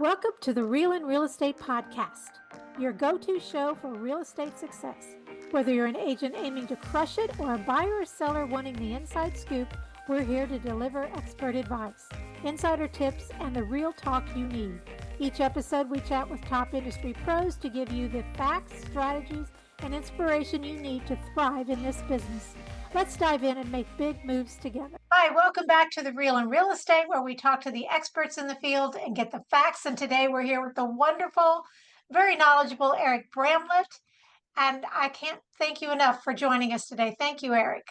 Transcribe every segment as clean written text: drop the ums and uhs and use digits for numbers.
Welcome to the Real and Real Estate Podcast, your go-to show for real estate success. Whether you're an agent aiming to crush it or a buyer or seller wanting the inside scoop, we're here to deliver expert advice, insider tips, and the real talk you need. Each episode, we chat with top industry pros to give you the facts, strategies, and inspiration you need to thrive in this business. Let's dive in and make big moves together. Hi, welcome back to the Real and Real Estate, where we talk to the experts in the field and get the facts. And today we're here with the wonderful, very knowledgeable Eric Bramlett. And I can't thank you enough for joining us today. Thank you, Eric.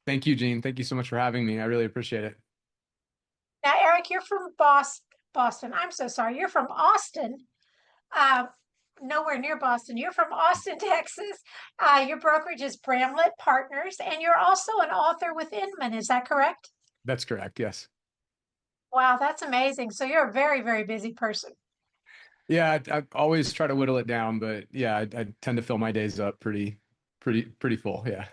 Thank you, Jean. Thank you so much for having me. I really appreciate it. Now, Eric, you're from Boston. I'm so sorry. You're from Austin. Nowhere near Boston. You're from Austin, Texas. Your brokerage is Bramlett Partners, and you're also an author with Inman. Is that correct? That's correct. Yes. Wow, that's amazing. So you're a very, very busy person. Yeah, I always try to whittle it down, but yeah, I tend to fill my days up pretty full. Yeah.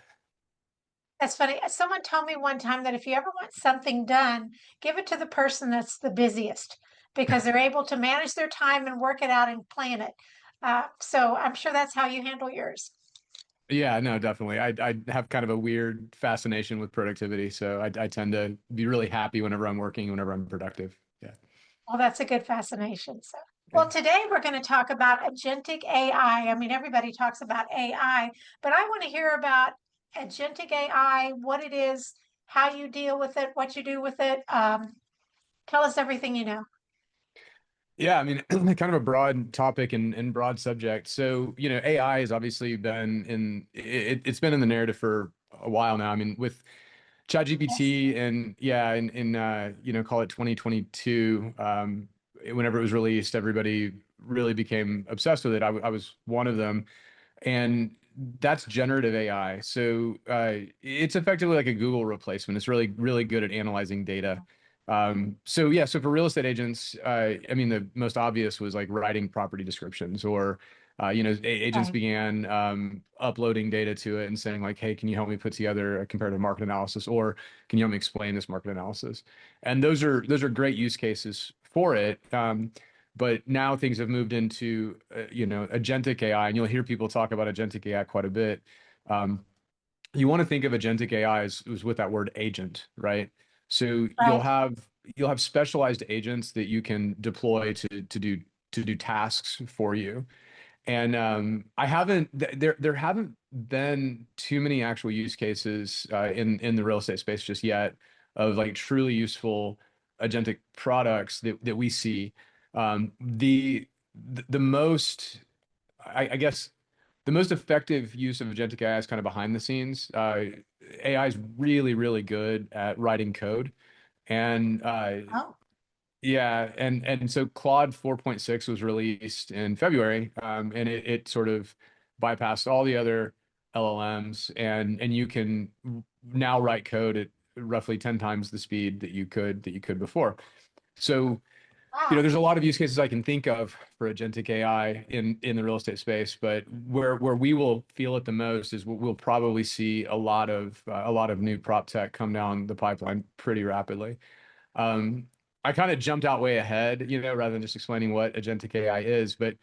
That's funny. Someone told me one time that if you ever want something done, give it to the person that's the busiest because they're able to manage their time and work it out and plan it. So I'm sure that's how you handle yours. Yeah, no, definitely. I have kind of a weird fascination with productivity, so I tend to be really happy whenever I'm working, whenever I'm productive. Yeah. Well, that's a good fascination. So, well, today we're going to talk about agentic AI. I mean, everybody talks about AI, but I want to hear about agentic AI, what it is, how you deal with it, what you do with it. Tell us everything you know. Yeah, I mean, kind of a broad topic and broad subject. So, AI has obviously been it's been in the narrative for a while now. I mean, with Yes. ChatGPT and yeah, call it 2022, whenever it was released, everybody really became obsessed with it. I was one of them, and that's generative AI. So it's effectively like a Google replacement. It's really good at analyzing data. So for real estate agents, I mean, the most obvious was like writing property descriptions, or agents Right. began uploading data to it and saying like, hey, can you help me put together a comparative market analysis, or can you help me explain this market analysis? And those are great use cases for it. But now things have moved into agentic AI, and you'll hear people talk about agentic AI quite a bit. You want to think of agentic AI as with that word agent, right? So Right. you'll have specialized agents that you can deploy to do tasks for you. And I haven't there haven't been too many actual use cases in the real estate space just yet of like truly useful agentic products that we see. The most I guess the most effective use of agentic AI is kind of behind the scenes. AI is really good at writing code, and Oh, yeah, and so Claude 4.6 was released in February, and it sort of bypassed all the other LLMs, and you can now write code at roughly 10 times the speed that you could before. So wow. there's a lot of use cases I can think of for agentic AI in the real estate space, but where we will feel it the most is we'll probably see a lot of new prop tech come down the pipeline pretty rapidly. Um, I kind of jumped out way ahead, rather than just explaining what agentic AI is. But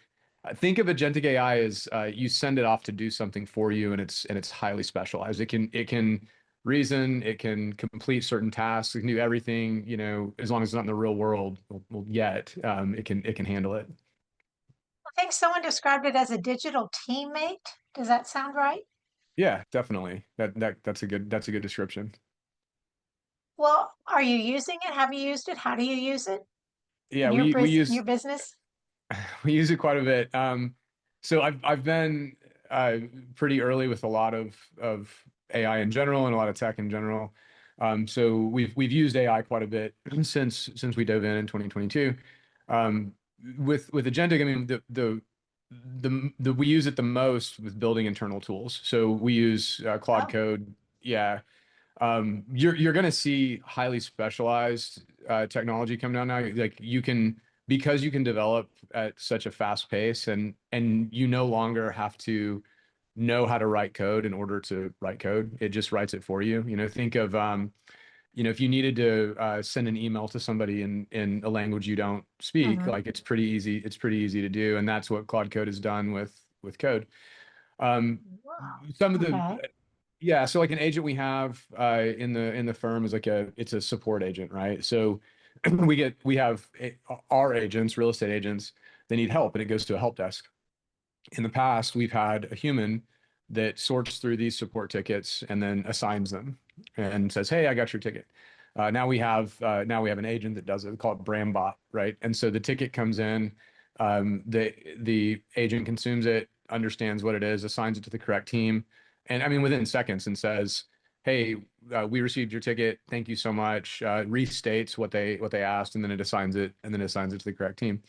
think of agentic AI as you send it off to do something for you, and it's highly specialized. It can reason, it can complete certain tasks, it can do everything, as long as it's not in the real world, well yet, it can handle it. I think someone described it as a digital teammate. Does that sound right? Yeah, definitely. That's a good description. Well, are you using it? Have you used it? How do you use it Yeah, in your we we your use business? we use it quite a bit. So I've been uh, pretty early with a lot of AI in general and a lot of tech in general. So we've used AI quite a bit since we dove in 2022. Um, with Agentic, I mean the we use it the most with building internal tools. So we use Claude Oh, Code. Yeah, you're going to see highly specialized technology come down now. Like because you can develop at such a fast pace, and you no longer have to know how to write code in order to write code. It just writes it for you. Think of if you needed to send an email to somebody in a language you don't speak, Mm-hmm. like it's pretty easy. It's pretty easy to do, and that's what Claude Code has done with code. Um, Wow. some of the Okay. Yeah, so like an agent we have in the firm is it's a support agent, right? So we have our agents, real estate agents, they need help, and it goes to a help desk. In the past, we've had a human that sorts through these support tickets and then assigns them and says, "Hey, I got your ticket." Now we have an agent that does it. We call it Brambot, right? And so the ticket comes in, the agent consumes it, understands what it is, assigns it to the correct team, and I mean within seconds, and says, "Hey, we received your ticket. Thank you so much." Restates what they asked, and then it assigns it to the correct team.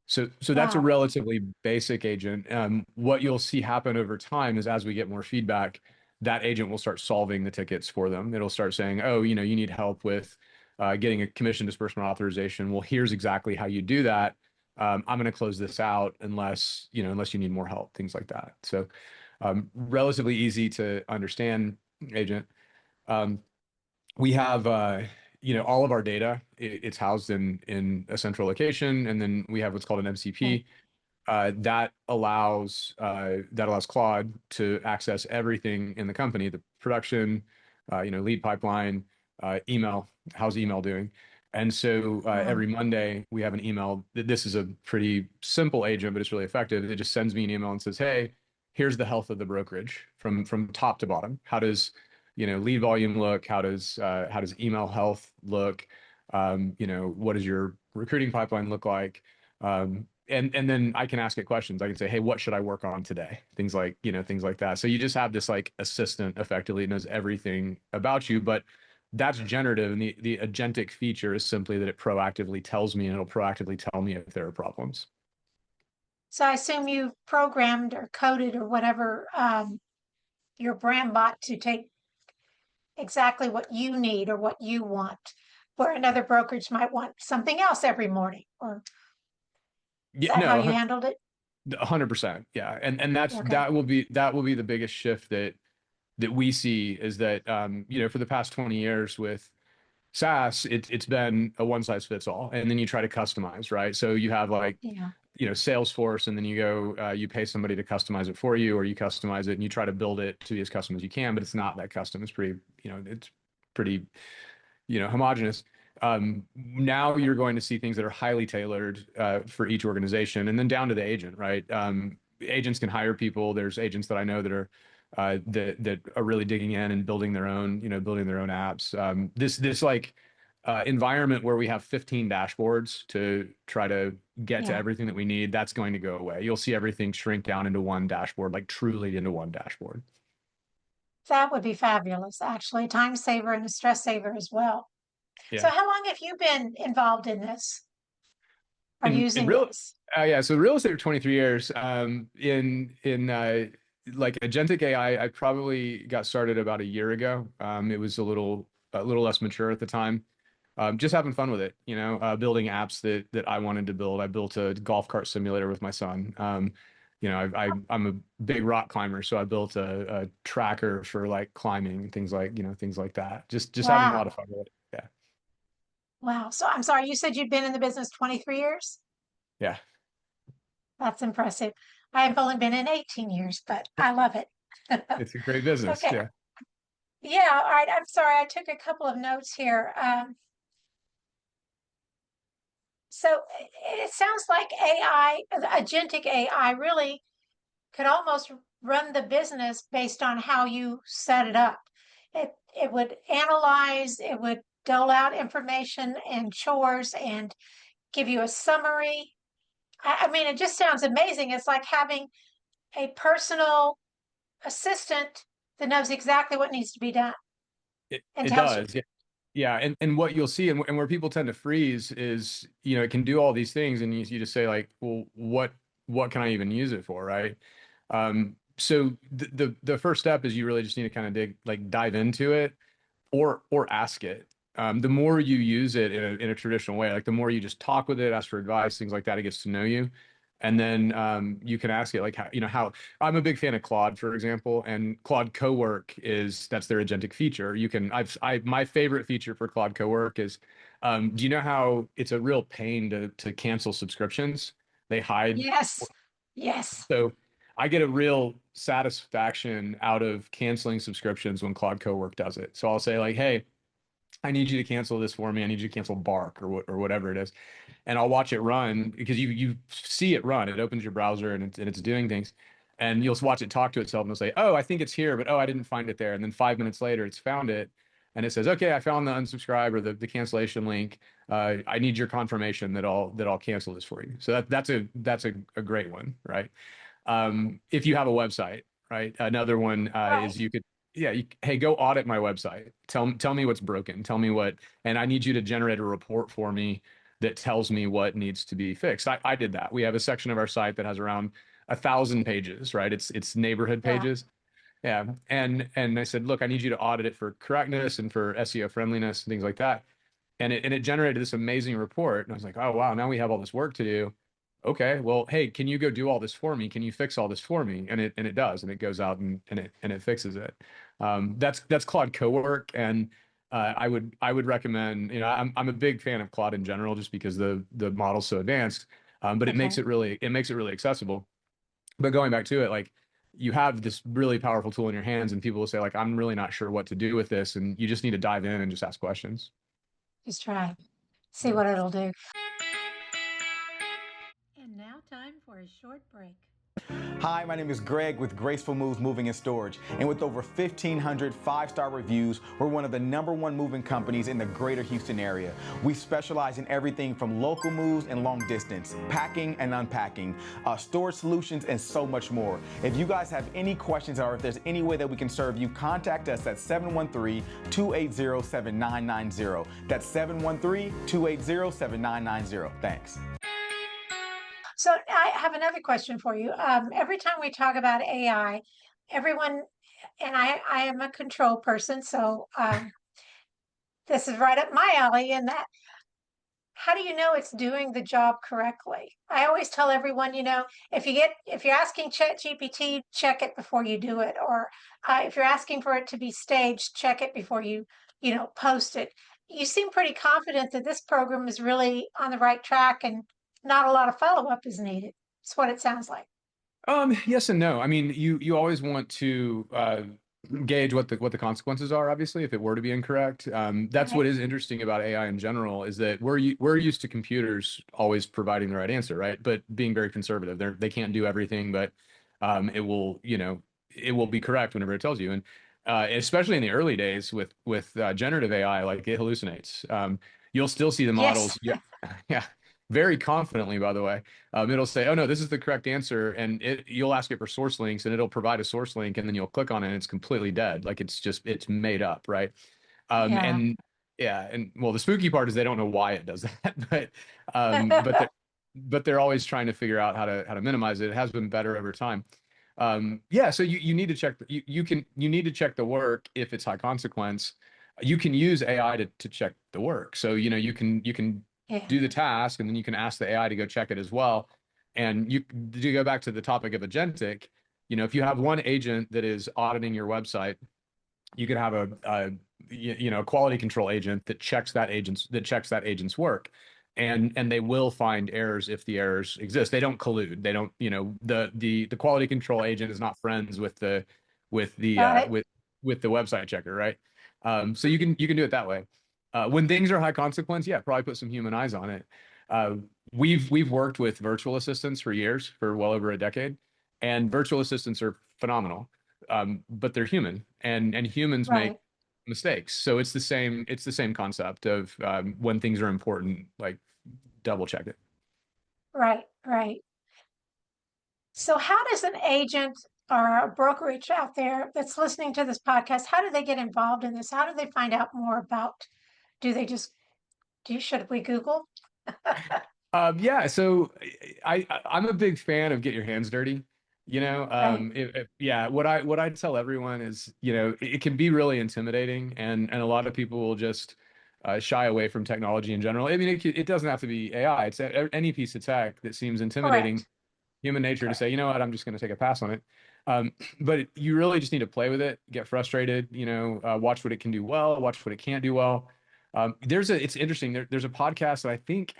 So that's a Wow. relatively basic agent. What you'll see happen over time is as we get more feedback, that agent will start solving the tickets for them. It'll start saying, "Oh, you need help with getting a commission disbursement authorization. Well, here's exactly how you do that. I'm going to close this out unless you need more help," things like that. So relatively easy to understand agent. Um, we have all of our data. It's housed in a central location, and then we have what's called an Okay. MCP that allows Claude to access everything in the company, the production, lead pipeline, email. How's email doing? And so Mm. every Monday we have an email. This is a pretty simple agent, but it's really effective. It just sends me an email and says, "Hey, here's the health of the brokerage from top to bottom. How does lead volume look? How does email health look? What does your recruiting pipeline look like?" And then I can ask it questions. I can say, "Hey, what should I work on today?" Things like that. So you just have this like assistant effectively knows everything about you, but that's generative. And the agentic feature is simply that it proactively tells me and it'll proactively tell me if there are problems. So I assume you programmed or coded or whatever your brand bot to take exactly what you need or what you want, where another brokerage might want something else every morning. Or is Yeah, that how no, you handled it? 100%. Yeah. And that's Okay. that will be the biggest shift that we see is that for the past 20 years with SaaS, it's been a one size fits all, and then you try to customize, right? So you have like Yeah. Salesforce, and then you pay somebody to customize it for you, or you customize it and you try to build it to be as custom as you can, but it's not that custom. It's pretty homogenous. Now you're going to see things that are highly tailored for each organization, and then down to the agent, right? Agents can hire people. There's agents that I know that are really digging in and building their own apps. This like environment where we have 15 dashboards to try to get to Yeah. everything that we need, that's going to go away. You'll see everything shrink down into one dashboard, like truly into one dashboard. That would be fabulous, actually. Time saver and a stress saver as well. So Yeah. how long have you been involved in this or In using real this? Yeah, so real estate for 23 years. In like agentic AI, I probably got started about a year ago. It was a little less mature at the time. Just having fun with it, building apps that I wanted to build. I built a golf cart simulator with my son. I'm a big rock climber, so I built a tracker for like climbing and things like that. Just having a lot Wow. of fun with it. Yeah. Wow. So I'm sorry, you said you'd been in the business 23 years? Yeah. That's impressive. I've only been in 18 years, but I love it. It's a great business. Okay. Yeah. Yeah. All right. I'm sorry. I took a couple of notes here. So it sounds like AI, agentic AI, really could almost run the business based on how you set it up. It would analyze, it would dole out information and chores and give you a summary. I mean, it just sounds amazing. It's like having a personal assistant that knows exactly what needs to be done and It tells you. does. Yeah. Yeah. And what you'll see and where people tend to freeze is, it can do all these things and you just say like, well, what can I even use it for? Right. So the first step is you really just need to kind of dive into it or ask it. The more you use it in a traditional way, like the more you just talk with it, ask for advice, things like that, it gets to know you. And then you can ask it like how I'm a big fan of Claude, for example, and Claude Cowork that's their agentic feature. You can my favorite feature for Claude Cowork is do you know how it's a real pain to cancel subscriptions? They hide. Yes. Yes. So I get a real satisfaction out of canceling subscriptions when Claude Cowork does it. So I'll say like, hey, I need you to cancel this for me. I need you to cancel Bark or whatever it is, and I'll watch it run because you see it run. It opens your browser and it's doing things, and you'll watch it talk to itself and it'll say, "Oh, I think it's here, but oh, I didn't find it there." And then 5 minutes later, it's found it, and it says, "Okay, I found the unsubscribe or the cancellation link. I need your confirmation that I'll cancel this for you." So that's a great one, right? If you have a website, right? Another one Right. is you could, yeah, hey, go audit my website. Tell me what's broken. Tell me what, and I need you to generate a report for me that tells me what needs to be fixed. I did that. We have a section of our site that has around 1,000 pages, right? It's neighborhood Yeah. pages. Yeah. And I said, look, I need you to audit it for correctness and for SEO friendliness and things like that. And it generated this amazing report. And I was like, oh wow, now we have all this work to do. Okay, well, hey, can you go do all this for me? Can you fix all this for me? And it does, and it goes out and it fixes it. That's Claude Cowork, and I would recommend. I'm a big fan of Claude in general, just because the model's so advanced. But it makes Okay. it really accessible. But going back to it, like you have this really powerful tool in your hands, and people will say like, I'm really not sure what to do with this, and you just need to dive in and just ask questions. Just try. See Yeah. what it'll do. And now time for a short break. Hi, my name is Greg with Graceful Moves Moving and Storage. And with over 1,500 five-star reviews, we're one of the #1 moving companies in the greater Houston area. We specialize in everything from local moves and long distance, packing and unpacking, storage solutions, and so much more. If you guys have any questions or if there's any way that we can serve you, contact us at 713-280-7990. That's 713-280-7990. Thanks. So I have another question for you. Every time we talk about AI, everyone, and I am a control person, so this is right up my alley. And that, how do you know it's doing the job correctly? I always tell everyone, if you're asking ChatGPT, check it before you do it, or if you're asking for it to be staged, check it before you post it. You seem pretty confident that this program is really on the right track and not a lot of follow-up is needed. It's what it sounds like. Yes and no. I mean, you always want to gauge what the consequences are, obviously, if it were to be incorrect. That's Right. what is interesting about AI in general, is that we're used to computers always providing the right answer, right? But being very conservative. They can't do everything, but it will be correct whenever it tells you. And especially in the early days with generative AI, like it hallucinates. You'll still see the Yes. models, yeah, yeah, very confidently, by the way. It'll say, "Oh no, this is the correct answer," and you'll ask it for source links, and it'll provide a source link, and then you'll click on it, and it's completely dead, like it's made up, right? Yeah. And yeah, and well, the spooky part is they don't know why it does that, but they're always trying to figure out how to minimize it. It has been better over time. Yeah, so you need to check you need to check the work if it's high consequence. You can use AI to check the work. So you can Yeah. do the task, and then you can ask the AI to go check it as well. And to go back to the topic of agentic, if you have one agent that is auditing your website, you could have a quality control agent that checks that agent's work, and they will find errors if the errors exist. They don't collude. They don't, the quality control agent is not friends with the Got uh it. with the website checker, right? So you can do it that way. When things are high consequence, yeah, probably put some human eyes on it. Uh, we've worked with virtual assistants for years, for well over a decade, and virtual assistants are phenomenal, but they're human, and humans make Right. mistakes. So it's the same concept of when things are important, like double check it. Right. Right. So how does an agent or a brokerage out there that's listening to this podcast, how do they get involved in this? How do they find out more about? Do they just should we Google? Yeah, so I'm a big fan of get your hands dirty. Right. Yeah, what I tell everyone is, it can be really intimidating, and a lot of people will just shy away from technology in general. I mean, it doesn't have to be AI. It's any piece of tech that seems intimidating. Correct. human nature to say, you know what, I'm just going to take a pass on it. But you really just need to play with it, get frustrated, watch what it can do well, watch what it can't do well. It's interesting. There's a podcast that I think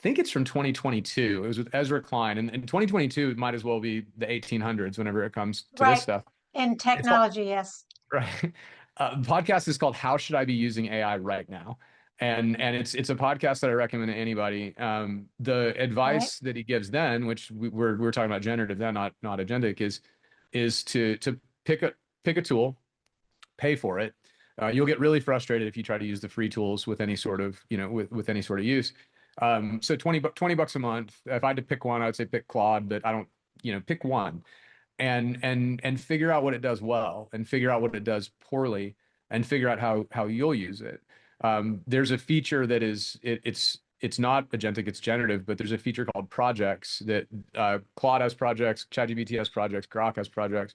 it's from 2022. It was with Ezra Klein, and 2022 might as well be the 1800s whenever it comes to this Right. stuff. In technology, yes. Right. The podcast is called "How Should I Be Using AI Right Now?" And it's a podcast that I recommend to anybody. The advice that he gives then, which we're talking about generative then, not agentic, is to pick a tool, pay for it. You'll get really frustrated if you try to use the free tools with any sort of with any sort of use. So 20 bucks a month. If I had to pick one, I would say pick Claude, but I don't, pick one and figure out what it does well and figure out what it does poorly and figure out how you'll use it. There's a feature that it's not agentic, it's generative, but there's a feature called projects that Claude has projects, ChatGPT has projects, Grok has projects.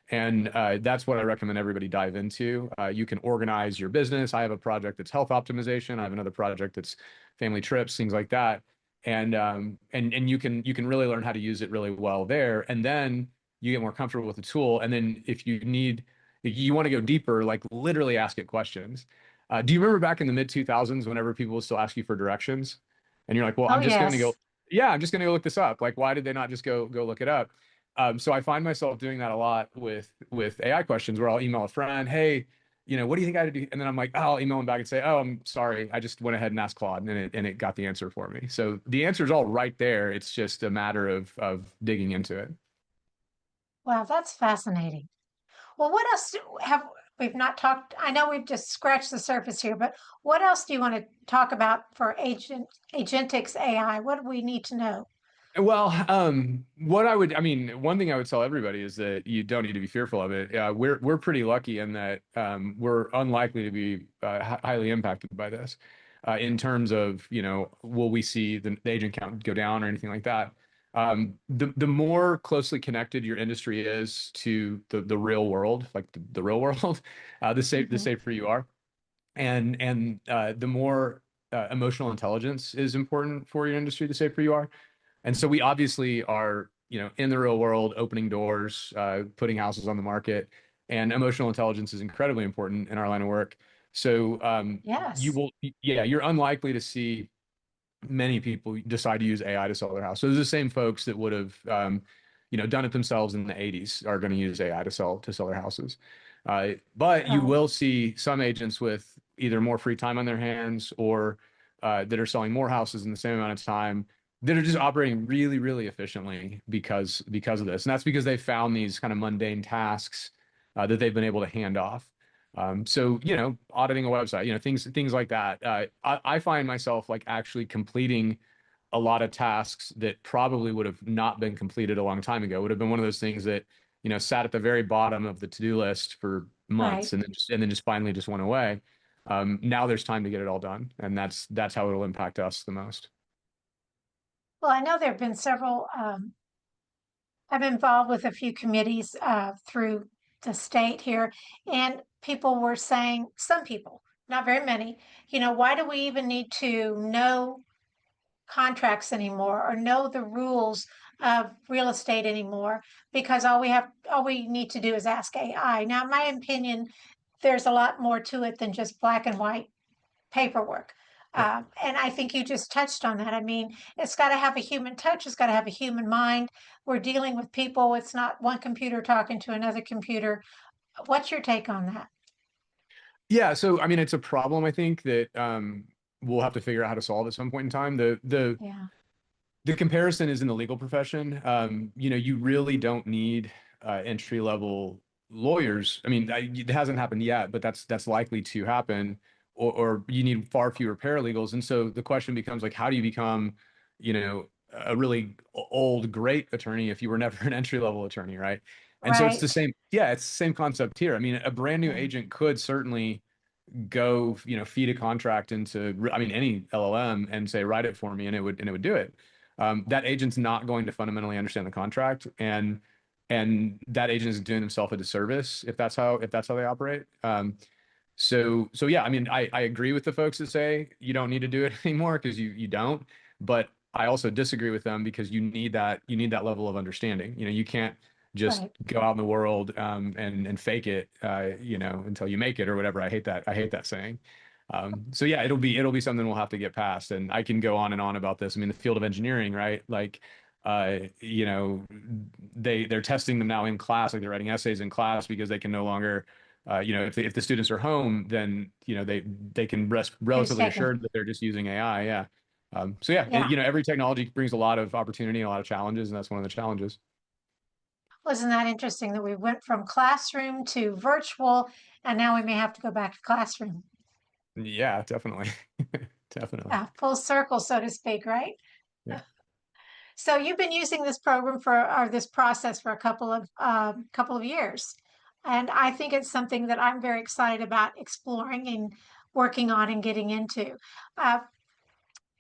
And that's what I recommend everybody dive into. You can organize your business. I have a project that's health optimization. I have another project that's family trips, things like that. And you can really learn how to use it really well there. And then you get more comfortable with the tool. And then if you want to go deeper, like literally ask it questions. Do you remember back in the mid 2000s, whenever people would still ask you for directions, and you're like, well, I'm just going to go look this up. Like, why did they not just go look it up? So I find myself doing that a lot with AI questions, where I'll email a friend, hey, what do you think I had to do? And then I'm like, oh, I'll email them back and say, oh, I'm sorry, I just went ahead and asked Claude, and it got the answer for me. So the answer is all right there. It's just a matter of digging into it. Wow, that's fascinating. Well, what else we've not talked? I know we've just scratched the surface here, but what else do you want to talk about for Agentic's AI? What do we need to know? Well, one thing I would tell everybody is that you don't need to be fearful of it. We're pretty lucky in that we're unlikely to be highly impacted by this in terms of, will we see the agent count go down or anything like that? The more closely connected your industry is to the real world, like the real world, the safer you are, and the more emotional intelligence is important for your industry, the safer you are. And so we obviously are, in the real world, opening doors, putting houses on the market, and emotional intelligence is incredibly important in our line of work. So Yes. you're unlikely to see many people decide to use AI to sell their house. So there's the same folks that would have, done it themselves in the 80s are going to use AI to sell their houses. But you will see some agents with either more free time on their hands or that are selling more houses in the same amount of time that are just operating really, really efficiently because of this. And that's because they found these kind of mundane tasks that they've been able to hand off. So, auditing a website, things like that. I find myself like actually completing a lot of tasks that probably would have not been completed a long time ago. It would have been one of those things that, sat at the very bottom of the to-do list for months and then just finally just went away. Now there's time to get it all done. And that's how it'll impact us the most. Well, I know there have been several. I'm involved with a few committees through the state here, and people were saying, some people, not very many, why do we even need to know contracts anymore or know the rules of real estate anymore? Because all we need to do is ask AI. Now, in my opinion, there's a lot more to it than just black and white paperwork. And I think you just touched on that. I mean, it's got to have a human touch. It's got to have a human mind. We're dealing with people. It's not one computer talking to another computer. What's your take on that? Yeah. So, I mean, it's a problem, I think, that we'll have to figure out how to solve at some point in time. The comparison is in the legal profession. You really don't need entry level lawyers. I mean, it hasn't happened yet, but that's likely to happen. Or you need far fewer paralegals. And so the question becomes like, how do you become, a really old, great attorney if you were never an entry level attorney, right? And so it's the same. Yeah, it's the same concept here. I mean, a brand new agent could certainly go, feed a contract into, any LLM and say, write it for me, and it would do it. That agent's not going to fundamentally understand the contract, and that agent is doing himself a disservice if that's how they operate. So yeah, I mean, I agree with the folks that say you don't need to do it anymore because you don't. But I also disagree with them because you need that level of understanding. You can't just Right. go out in the world and fake it, until you make it or whatever. I hate that saying. So yeah, it'll be something we'll have to get past. And I can go on and on about this. I mean, the field of engineering, right? Like, they're testing them now in class, like they're writing essays in class because they can no longer, if the students are home, then they can rest relatively assured that they're just using AI. Yeah. So yeah, Yeah. every technology brings a lot of opportunity and a lot of challenges, and that's one of the challenges. Wasn't that interesting that we went from classroom to virtual, and now we may have to go back to classroom? Yeah, definitely. Definitely. Full circle, so to speak, right? Yeah. So you've been using this program or this process for a couple of years, and I think it's something that I'm very excited about exploring and working on and getting into. Uh,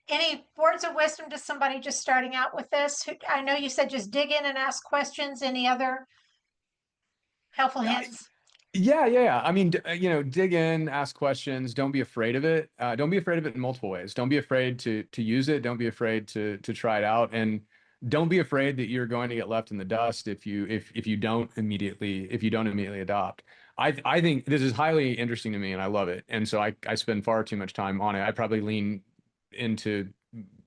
any words of wisdom to somebody just starting out with this? I know you said just dig in and ask questions. Any other helpful Yeah. hints? Yeah. I mean, dig in, ask questions. Don't be afraid of it. Don't be afraid of it in multiple ways. Don't be afraid to use it. Don't be afraid to try it out, and don't be afraid that you're going to get left in the dust if you don't immediately adopt. I think this is highly interesting to me, and I love it. And so I spend far too much time on it. I probably lean into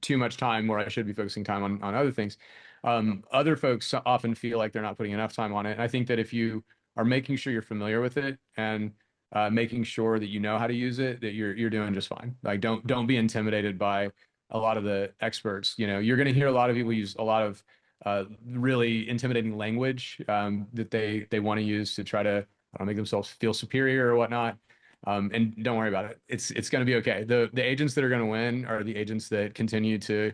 too much time where I should be focusing time on other things. Other folks often feel like they're not putting enough time on it. And I think that if you are making sure you're familiar with it and making sure that you know how to use it, that you're doing just fine. Like don't be intimidated by a lot of the experts. You're going to hear a lot of people use a lot of really intimidating language that they want to use to try to, I don't know, make themselves feel superior or whatnot. And don't worry about it. It's going to be okay. The agents that are going to win are the agents that continue to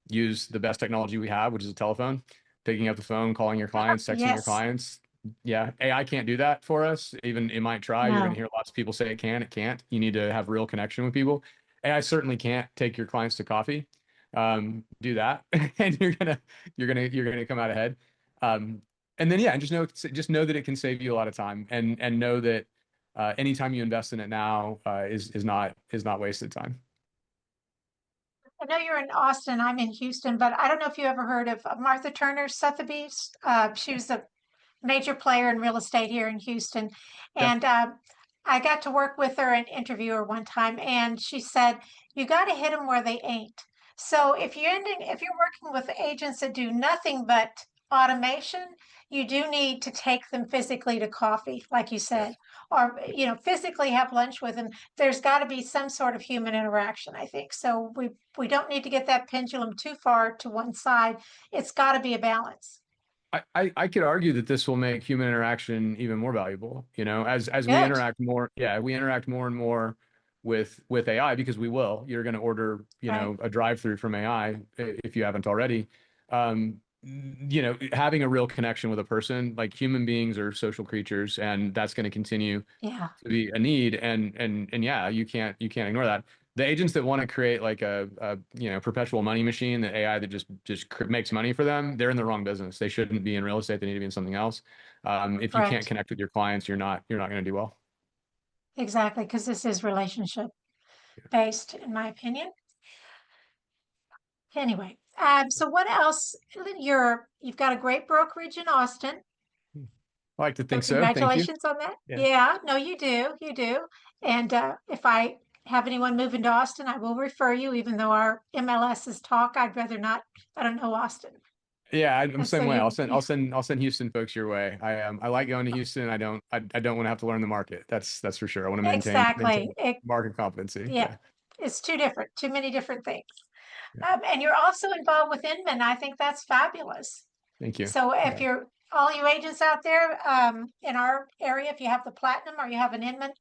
use the best technology we have, which is a telephone, picking up the phone, calling your clients, texting your Yes. clients. Yeah, AI can't do that for us. Even it might try. You're going to No. hear lots of people say it can. It can't. You need to have real connection with people. AI certainly can't take your clients to coffee. Do that, and you're gonna come out ahead. Um, and then yeah, and just know that it can save you a lot of time, and know that anytime you invest in it now is not wasted time. I know you're in Austin. I'm in Houston, but I don't know if you ever heard of Martha Turner Sotheby's. She was a major player in real estate here in Houston. Yeah. And I got to work with her and interview her one time, and she said, "You got to hit them where they ain't." So if you're working with agents that do nothing but automation, you do need to take them physically to coffee, like you Yeah. said, or physically have lunch with them. There's got to be some sort of human interaction, I think. So we don't need to get that pendulum too far to one side. It's got to be a balance. I could argue that this will make human interaction even more valuable, as we Good. interact more. Yeah, we interact more and more with AI because we will. You're going to order, Right. a drive-through from AI if you haven't already. Having a real connection with a person, like human beings are social creatures, and that's going to continue Yeah. to be a need. And yeah, you can't ignore that. The agents that want to create like a perpetual money machine, that AI that just makes money for them, they're in the wrong business. They shouldn't be in real estate. They need to be in something else. If you can't Correct. connect with your clients, you're not going to do well. Exactly. Because this is relationship based, in my opinion. Anyway, so what else? You've got a great brokerage in Austin. I like to So think so. Thank you. congratulations on that. Yeah. Yeah, no, you do. You do. And if I have anyone moving to Austin, I will refer you, even though our MLS is talk. I'd rather not. I don't know Austin. Yeah, I'm the And so same way. I'll you, send I'll send I'll send Houston folks your way. I like going to Houston. I don't want to have to learn the market. That's for sure. I want to maintain exactly. market competency. Yeah, Yeah. it's too many different things. Yeah. And you're also involved with Inman. I think that's fabulous. Thank you. So if Yeah. you're all you agents out there in our area, if you have the platinum or you have an Inman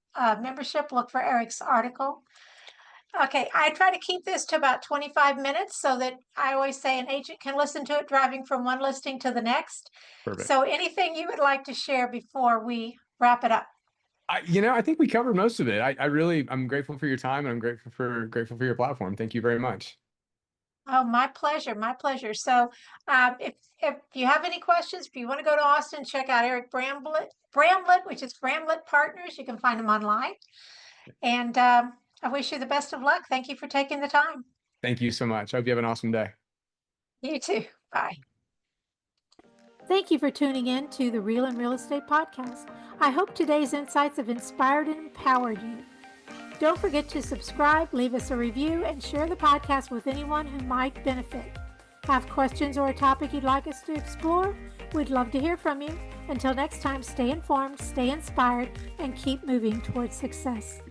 membership, look for Eric's article. Okay, I try to keep this to about 25 minutes so that I always say an agent can listen to it driving from one listing to the next. Perfect. So anything you would like to share before we wrap it up? I think we covered most of it. I'm grateful for your time, and I'm grateful for your platform. Thank you very much. Oh, my pleasure, my pleasure. So, if you have any questions, if you want to go to Austin, check out Eric Bramlett, which is Bramlett Partners. You can find him online. And I wish you the best of luck. Thank you for taking the time. Thank you so much. I hope you have an awesome day. You too. Bye. Thank you for tuning in to the Real and Real Estate Podcast. I hope today's insights have inspired and empowered you. Don't forget to subscribe, leave us a review, and share the podcast with anyone who might benefit. Have questions or a topic you'd like us to explore? We'd love to hear from you. Until next time, stay informed, stay inspired, and keep moving towards success.